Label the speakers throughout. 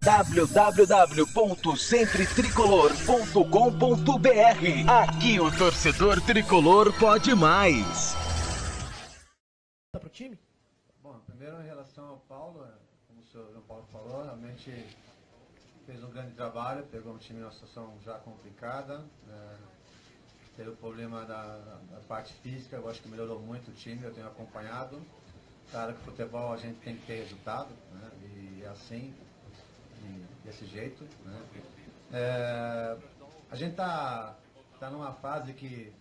Speaker 1: www.sempretricolor.com.br. Aqui o torcedor tricolor pode mais.
Speaker 2: Para o time?
Speaker 3: Bom, primeiro em relação ao Paulo, como o senhor João Paulo falou, realmente fez um grande trabalho, pegou um time em uma situação já complicada, teve o problema da parte física, eu acho que melhorou muito o time, eu tenho acompanhado. Claro que futebol a gente tem que ter resultado, né? E é assim, desse jeito, né? A gente tá numa fase que,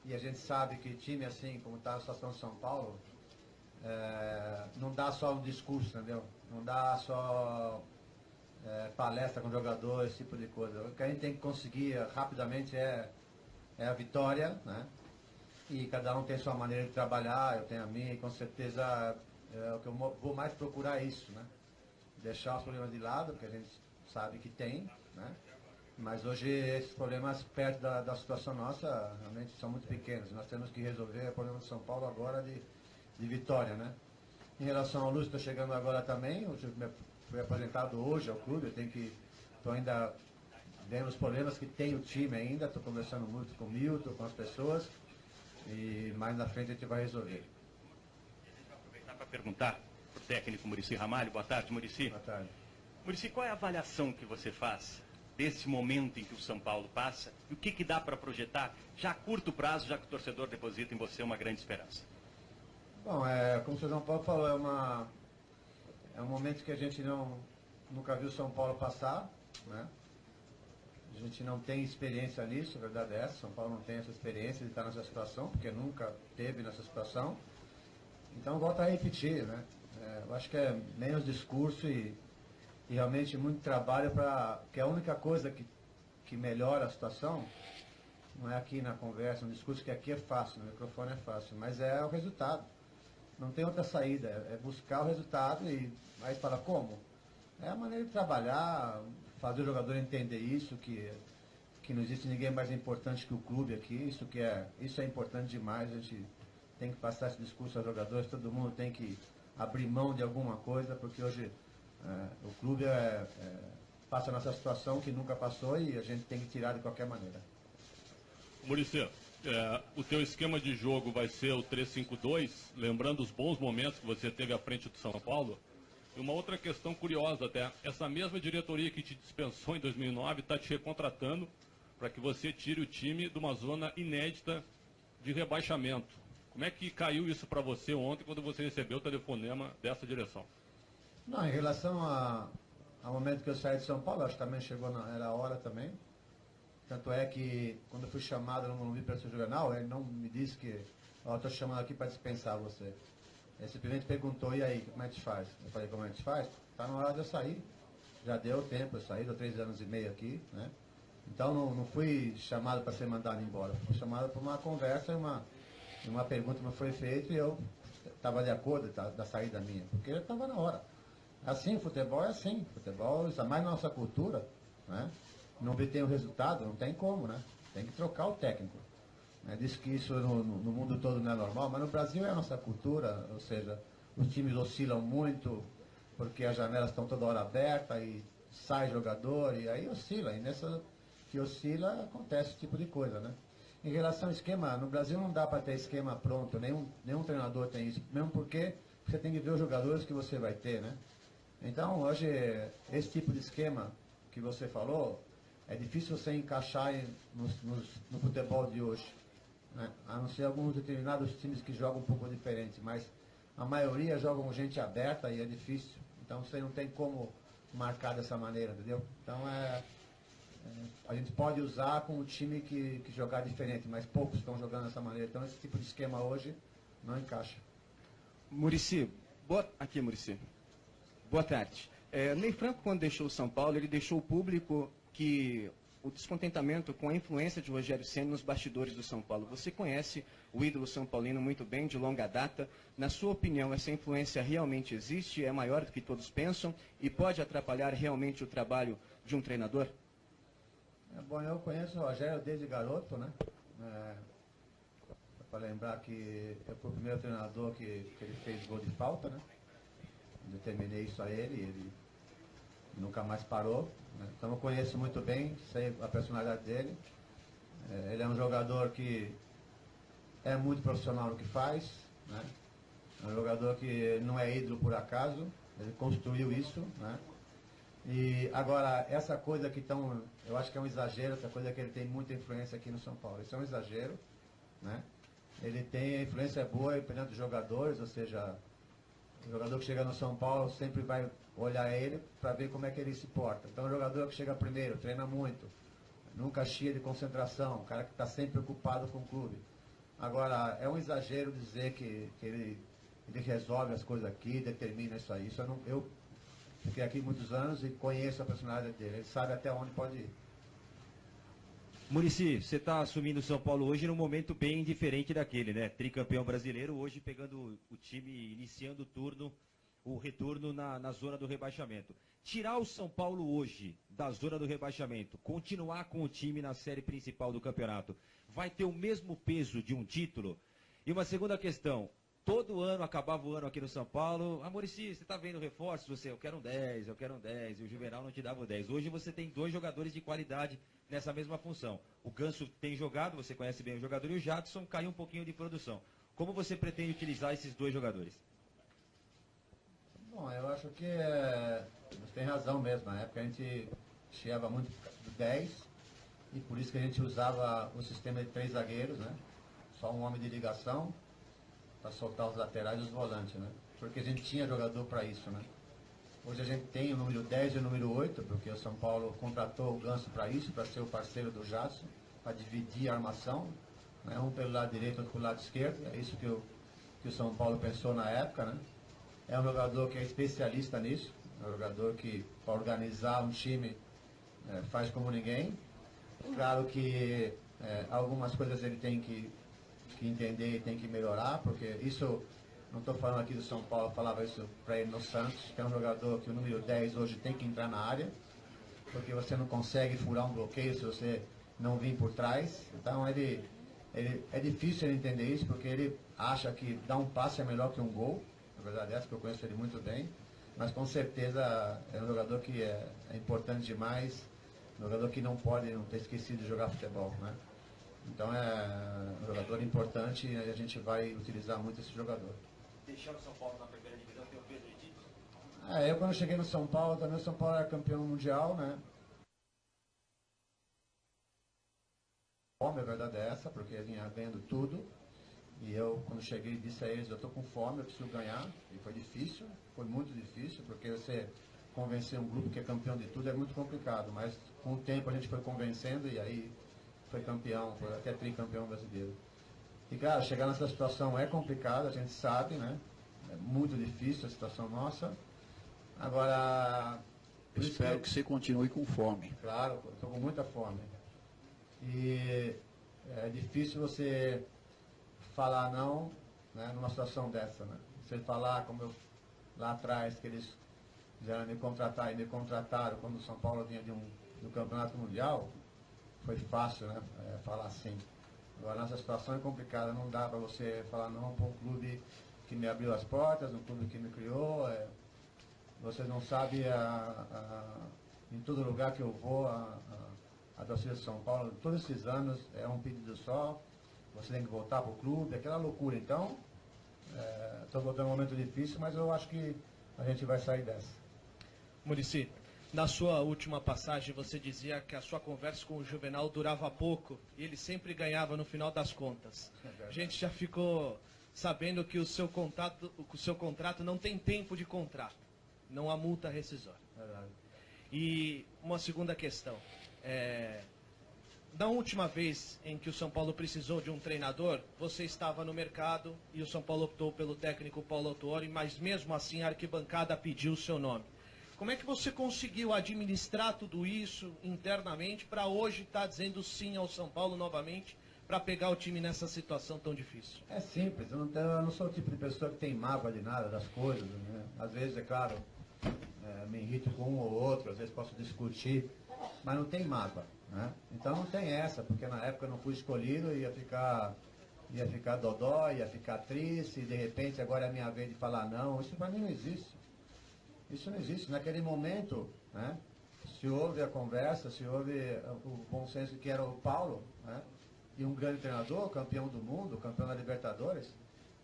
Speaker 3: e a gente sabe que time assim, como está a situação de São Paulo, não dá só um discurso, entendeu? Não dá só palestra com jogadores, esse tipo de coisa. O que a gente tem que conseguir rapidamente é a vitória, né? E cada um tem sua maneira de trabalhar, eu tenho a minha, e com certeza o que eu vou mais procurar é isso, né? Deixar os problemas de lado, porque a gente sabe que tem, né? Mas hoje esses problemas perto da situação nossa realmente são muito pequenos. Nós temos que resolver o problema de São Paulo agora de vitória, né? Em relação ao Lúcio, estou chegando agora também, eu fui apresentado hoje ao clube, estou ainda vendo os problemas que tem o time ainda, estou conversando muito com o Milton, com as pessoas, e mais na frente a gente vai resolver.
Speaker 4: Vou aproveitar para perguntar para o técnico Muricy Ramalho. Boa tarde, Muricy.
Speaker 3: Boa tarde.
Speaker 4: Muricy, qual é a avaliação que você faz desse momento em que o São Paulo passa e o que dá para projetar já a curto prazo, já que o torcedor deposita em você uma grande esperança?
Speaker 3: Bom, como o senhor João Paulo falou, é um momento que a gente nunca viu São Paulo passar, né? A gente não tem experiência nisso, a verdade é essa. São Paulo não tem essa experiência de estar nessa situação, porque nunca teve nessa situação. Então, volto a repetir, né? Eu acho que é menos discurso e realmente muito trabalho que a única coisa que melhora a situação não é aqui na conversa, no discurso, que aqui é fácil, no microfone é fácil, mas é o resultado. Não tem outra saída, é buscar o resultado e aí fala como? É a maneira de trabalhar, fazer o jogador entender isso, que não existe ninguém mais importante que o clube aqui, isso é importante demais, a gente tem que passar esse discurso aos jogadores, todo mundo tem que abrir mão de alguma coisa, porque hoje o clube passa nessa situação que nunca passou e a gente tem que tirar de qualquer maneira.
Speaker 5: Muricy, o teu esquema de jogo vai ser o 3-5-2, lembrando os bons momentos que você teve à frente do São Paulo. E uma outra questão curiosa até, essa mesma diretoria que te dispensou em 2009 está te recontratando para que você tire o time de uma zona inédita de rebaixamento. Como é que caiu isso para você ontem quando você recebeu o telefonema dessa direção?
Speaker 3: Não, em relação ao momento que eu saí de São Paulo, acho que também era a hora também. Tanto é que, quando eu fui chamado no Morumbi para ser jornal, ele não me disse que, estou te chamando aqui para dispensar você. Ele simplesmente perguntou, e aí, como é que te faz? Eu falei, como é que te faz? Está na hora de eu sair. Já deu tempo, eu saí, deu 3 anos e meio aqui, né? Então, não fui chamado para ser mandado embora. Fui chamado para uma conversa e uma pergunta me foi feita e eu estava de acordo da saída minha, porque estava na hora. Assim, futebol é assim. Futebol, isso é mais nossa cultura, né? Não obtém o resultado, não tem como, né? Tem que trocar o técnico. Diz que isso no mundo todo não é normal, mas no Brasil é a nossa cultura, ou seja, os times oscilam muito, porque as janelas estão toda hora abertas e sai jogador, e aí oscila, e nessa que oscila acontece esse tipo de coisa, né? Em relação ao esquema, no Brasil não dá para ter esquema pronto, nenhum treinador tem isso, mesmo porque você tem que ver os jogadores que você vai ter, né? Então, hoje, esse tipo de esquema que você falou, é difícil você encaixar no futebol de hoje, né? A não ser alguns determinados times que jogam um pouco diferente, mas a maioria jogam com gente aberta e é difícil. Então você não tem como marcar dessa maneira, entendeu? Então a gente pode usar com o time que jogar diferente, mas poucos estão jogando dessa maneira. Então esse tipo de esquema hoje não encaixa.
Speaker 2: Muricy, aqui Muricy. Boa tarde. Ney Franco, quando deixou o São Paulo, ele deixou o público que o descontentamento com a influência de Rogério Ceni nos bastidores do São Paulo. Você conhece o ídolo São Paulino muito bem, de longa data. Na sua opinião, essa influência realmente existe, é maior do que todos pensam e pode atrapalhar realmente o trabalho de um treinador?
Speaker 3: Bom, eu conheço o Rogério desde garoto, né? Para lembrar que eu fui o primeiro treinador que ele fez gol de falta, né? Determinei isso a ele nunca mais parou, né? Então eu conheço muito bem, sei a personalidade dele. Ele é um jogador que é muito profissional no que faz, né? É um jogador que não é ídolo por acaso, ele construiu isso, né? E agora, essa coisa que estão, eu acho que é um exagero, essa coisa que ele tem muita influência aqui no São Paulo, isso é um exagero, né? Ele tem a influência boa perante os jogadores, ou seja, o jogador que chega no São Paulo sempre vai olhar ele para ver como é que ele se porta. Então, o jogador que chega primeiro, treina muito, nunca chia de concentração, um cara que está sempre preocupado com o clube. Agora, é um exagero dizer que ele resolve as coisas aqui, determina isso aí. Isso eu fiquei aqui muitos anos e conheço a personalidade dele. Ele sabe até onde pode ir.
Speaker 6: Muricy, você está assumindo o São Paulo hoje num momento bem diferente daquele, né? Tricampeão brasileiro, hoje pegando o time, iniciando o retorno na zona do rebaixamento. Tirar o São Paulo hoje da zona do rebaixamento, continuar com o time na série principal do campeonato, vai ter o mesmo peso de um título? E uma segunda questão, todo ano, acabava o ano aqui no São Paulo, Muricy, você está vendo reforços? Eu quero um 10, e o Juvenal não te dava o 10. Hoje você tem 2 jogadores de qualidade nessa mesma função. O Ganso tem jogado, você conhece bem o jogador, e o Jadson caiu um pouquinho de produção. Como você pretende utilizar esses 2 jogadores?
Speaker 3: Bom, eu acho que você tem razão mesmo. Na época a gente chiava muito do 10 e por isso que a gente usava o sistema de 3 zagueiros, né? Só um homem de ligação para soltar os laterais e os volantes, né? Porque a gente tinha jogador para isso, né? Hoje a gente tem o número 10 e o número 8, porque o São Paulo contratou o Ganso para isso, para ser o parceiro do Jadson, para dividir a armação, né? Um pelo lado direito, outro pelo lado esquerdo. É isso que o São Paulo pensou na época, né? É um jogador que é especialista nisso, é um jogador que, para organizar um time, faz como ninguém. Claro que algumas coisas ele tem que entender e tem que melhorar, porque isso, não estou falando aqui do São Paulo, eu falava isso para ele no Santos, que é um jogador que o número 10 hoje tem que entrar na área, porque você não consegue furar um bloqueio se você não vir por trás. Então é difícil ele entender isso, porque ele acha que dar um passe é melhor que um gol. Na verdade é essa, que eu conheço ele muito bem, mas com certeza é um jogador que é importante demais, um jogador que não pode não ter esquecido de jogar futebol, né? Então é um jogador importante e a gente vai utilizar muito esse jogador.
Speaker 6: Deixar o São Paulo na primeira divisão tem o peso de título?
Speaker 3: Eu quando cheguei no São Paulo, também o São Paulo era campeão mundial, né? A verdade é essa, porque eu vinha vendo tudo. E eu, quando cheguei, disse a eles, eu estou com fome, eu preciso ganhar. E foi difícil, foi muito difícil, porque você convencer um grupo que é campeão de tudo é muito complicado. Mas com o tempo a gente foi convencendo e aí foi campeão, foi até tricampeão brasileiro. E claro, chegar nessa situação é complicado, a gente sabe, né? É muito difícil a situação nossa. Agora...
Speaker 7: Eu espero que você continue com fome.
Speaker 3: Claro, estou com muita fome. E é difícil você falar não, né, numa situação dessa, né? Você falar, como eu lá atrás, que eles quiseram me contratar e me contrataram quando o São Paulo vinha do Campeonato Mundial, foi fácil, né? Falar assim. Agora, nessa situação é complicada, não dá para você falar não para um clube que me abriu as portas, um clube que me criou. Vocês não sabem, em todo lugar que eu vou, a torcida de São Paulo, todos esses anos, é um pedido só. Você tem que voltar para o clube, aquela loucura. Então, estou voltando um momento difícil, mas eu acho que a gente vai sair dessa.
Speaker 8: Muricy, na sua última passagem você dizia que a sua conversa com o Juvenal durava pouco e ele sempre ganhava no final das contas. A gente já ficou sabendo que o seu contrato não tem tempo de contrato, não há multa rescisória.
Speaker 3: Verdade.
Speaker 8: E uma segunda questão, da última vez em que o São Paulo precisou de um treinador, você estava no mercado e o São Paulo optou pelo técnico Paulo Autuori, mas mesmo assim a arquibancada pediu o seu nome. Como é que você conseguiu administrar tudo isso internamente para hoje estar dizendo sim ao São Paulo novamente, para pegar o time nessa situação tão difícil?
Speaker 3: É simples, eu não sou o tipo de pessoa que tem mágoa de nada das coisas, né? Às vezes, é claro, me irrito com um ou outro, às vezes posso discutir, mas não tem mágoa, né? Então não tem essa, porque na época eu não fui escolhido, ia ficar dodó, ia ficar triste, e de repente agora é a minha vez de falar não. Isso para mim não existe. Isso não existe. Naquele momento, né, se houve a conversa, se houve o bom senso que era o Paulo, né, e um grande treinador, campeão do mundo, campeão da Libertadores,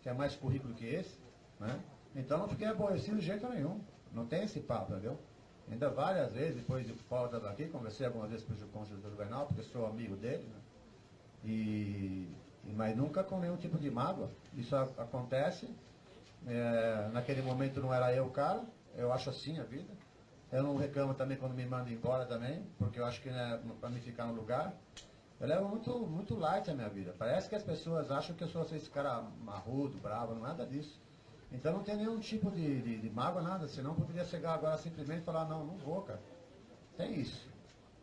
Speaker 3: que é mais currículo que esse, né, então não fiquei aborrecido de jeito nenhum. Não tem esse papo, entendeu? Ainda várias vezes, depois de Paulo estava aqui, conversei algumas vezes com o Conselho Juvenal, porque sou amigo dele, né, mas nunca com nenhum tipo de mágoa. Isso acontece. Naquele momento não era eu o cara, eu acho assim a vida. Eu não reclamo também quando me mandam embora também, porque eu acho que não é para me ficar no lugar. Eu levo muito light a minha vida. Parece que as pessoas acham que eu sou esse cara marrudo, bravo, nada disso. Então não tem nenhum tipo de mágoa, nada. Senão eu poderia chegar agora simplesmente e falar, não vou, cara. Tem isso.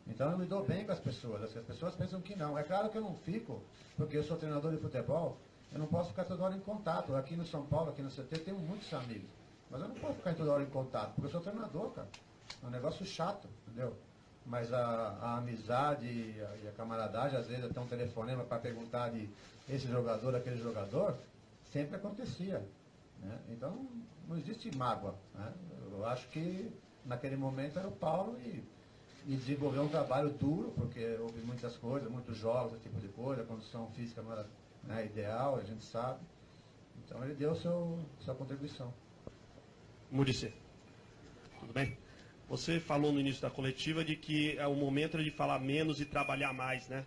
Speaker 3: Então eu me dou bem com as pessoas. As pessoas pensam que não. É claro que eu não fico, porque eu sou treinador de futebol, eu não posso ficar toda hora em contato. Aqui no São Paulo, aqui no CT, tenho muitos amigos. Mas eu não posso ficar toda hora em contato, porque eu sou treinador, cara. É um negócio chato, entendeu? Mas a amizade e a camaradagem, às vezes até um telefonema para perguntar de esse jogador, aquele jogador, sempre acontecia. Né? Então não existe mágoa. Né? Eu acho que naquele momento era o Paulo e desenvolveu um trabalho duro, porque houve muitas coisas, muitos jogos, esse tipo de coisa, a condição física não era, né, ideal, a gente sabe. Então ele deu sua contribuição.
Speaker 9: Muricy, tudo bem? Você falou no início da coletiva de que o momento era de falar menos e trabalhar mais, né?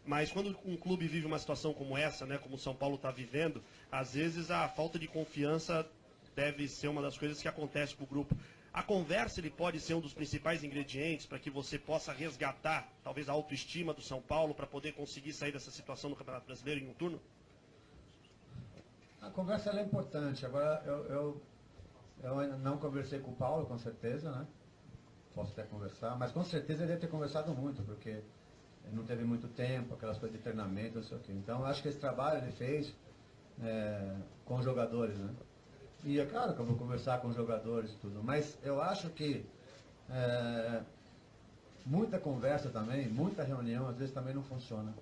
Speaker 9: Mas quando um clube vive uma situação como essa, né, como o São Paulo está vivendo, às vezes a falta de confiança deve ser uma das coisas que acontece para o grupo. A conversa ele pode ser um dos principais ingredientes para que você possa resgatar, talvez, a autoestima do São Paulo para poder conseguir sair dessa situação no Campeonato Brasileiro em um turno?
Speaker 3: A conversa ela é importante. Agora, eu ainda não conversei com o Paulo, com certeza, né? Posso até conversar, mas com certeza ele deve ter conversado muito, porque ele não teve muito tempo, aquelas coisas de treinamento, não sei o quê. Então, eu acho que esse trabalho ele fez com os jogadores, né? E é claro que eu vou conversar com os jogadores e tudo, mas eu acho que muita conversa também, muita reunião, às vezes também não funciona.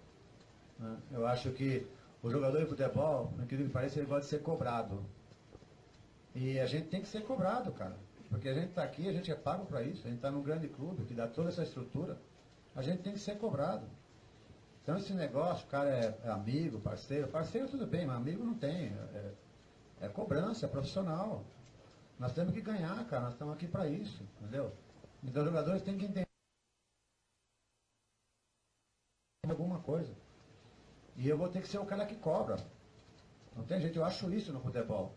Speaker 3: Né? Eu acho que o jogador de futebol, no que parece, ele gosta de ser cobrado. E a gente tem que ser cobrado, cara. Porque a gente está aqui, a gente é pago para isso, a gente está num grande clube que dá toda essa estrutura, a gente tem que ser cobrado. Então esse negócio, o cara é amigo, parceiro tudo bem, mas amigo não tem. É cobrança, é profissional. Nós temos que ganhar, cara, nós estamos aqui para isso, entendeu? Então os jogadores têm que entender alguma coisa. E eu vou ter que ser o cara que cobra. Não tem jeito, eu acho isso no futebol.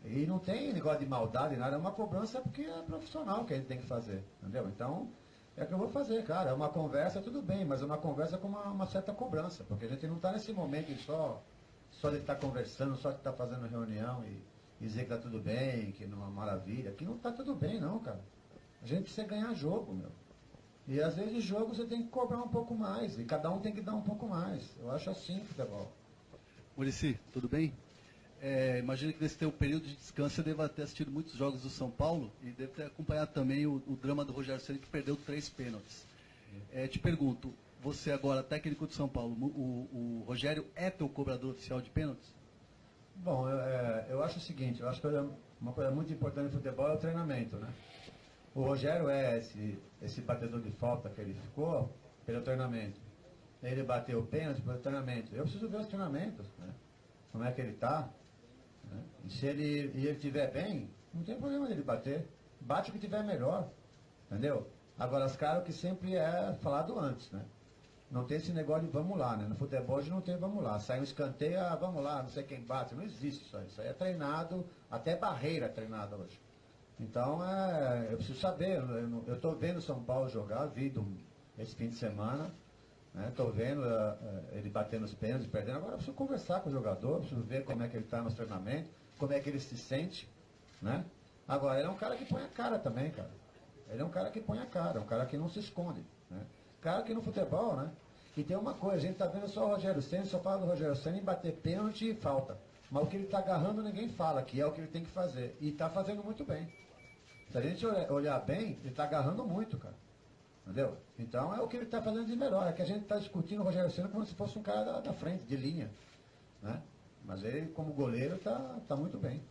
Speaker 3: E não tem negócio de maldade, nada, é uma cobrança porque é profissional que a gente tem que fazer, entendeu? Então, é o que eu vou fazer, cara, é uma conversa, tudo bem, mas é uma conversa com uma certa cobrança, porque a gente não está nesse momento de só de estar conversando, só de estar fazendo reunião e dizer que está tudo bem, que não é uma maravilha, que não está tudo bem não, cara. A gente precisa ganhar jogo, meu. E às vezes jogo você tem que cobrar um pouco mais, e cada um tem que dar um pouco mais. Eu acho assim futebol.
Speaker 10: Muricy, tudo bem? Imagino que nesse teu período de descanso você deva ter assistido muitos jogos do São Paulo e deve ter acompanhado também o drama do Rogério Ceni, que perdeu 3 pênaltis. Te pergunto, você agora, técnico de São Paulo, o Rogério é teu cobrador oficial de pênaltis?
Speaker 3: Bom, eu acho o seguinte, eu acho que uma coisa muito importante no futebol é o treinamento, né? O Rogério é esse batedor de falta que ele ficou pelo treinamento. Ele bateu o pênalti pelo treinamento. Eu preciso ver os treinamentos, né? Como é que ele está. Né? E se ele estiver bem, não tem problema dele bater. Bate o que tiver melhor. Entendeu? Agora, claro que sempre é falado antes, né? Não tem esse negócio de vamos lá, né? No futebol hoje não tem vamos lá. Sai um escanteio, vamos lá, não sei quem bate. Não existe isso aí. Isso aí é treinado, até barreira é treinada hoje. Então, eu preciso saber. Eu estou vendo o São Paulo jogar, vi esse fim de semana. Estou vendo ele batendo os pênaltis, perdendo. Agora eu preciso conversar com o jogador, preciso ver como é que ele está nos treinamentos, como é que ele se sente. Né? Agora, ele é um cara que põe a cara também, cara. Ele é um cara que põe a cara, um cara que não se esconde. Né? Cara que no futebol, né? E tem uma coisa, a gente está vendo só o Rogério Ceni, só fala do Rogério Ceni em bater pênalti e falta. Mas o que ele está agarrando ninguém fala, que é o que ele tem que fazer. E está fazendo muito bem. Se a gente olhar bem, ele está agarrando muito, cara. Entendeu? Então é o que ele está fazendo de melhor. É que a gente está discutindo o Rogério Ceni como se fosse um cara da frente, de linha. Né? Mas ele, como goleiro, está muito bem.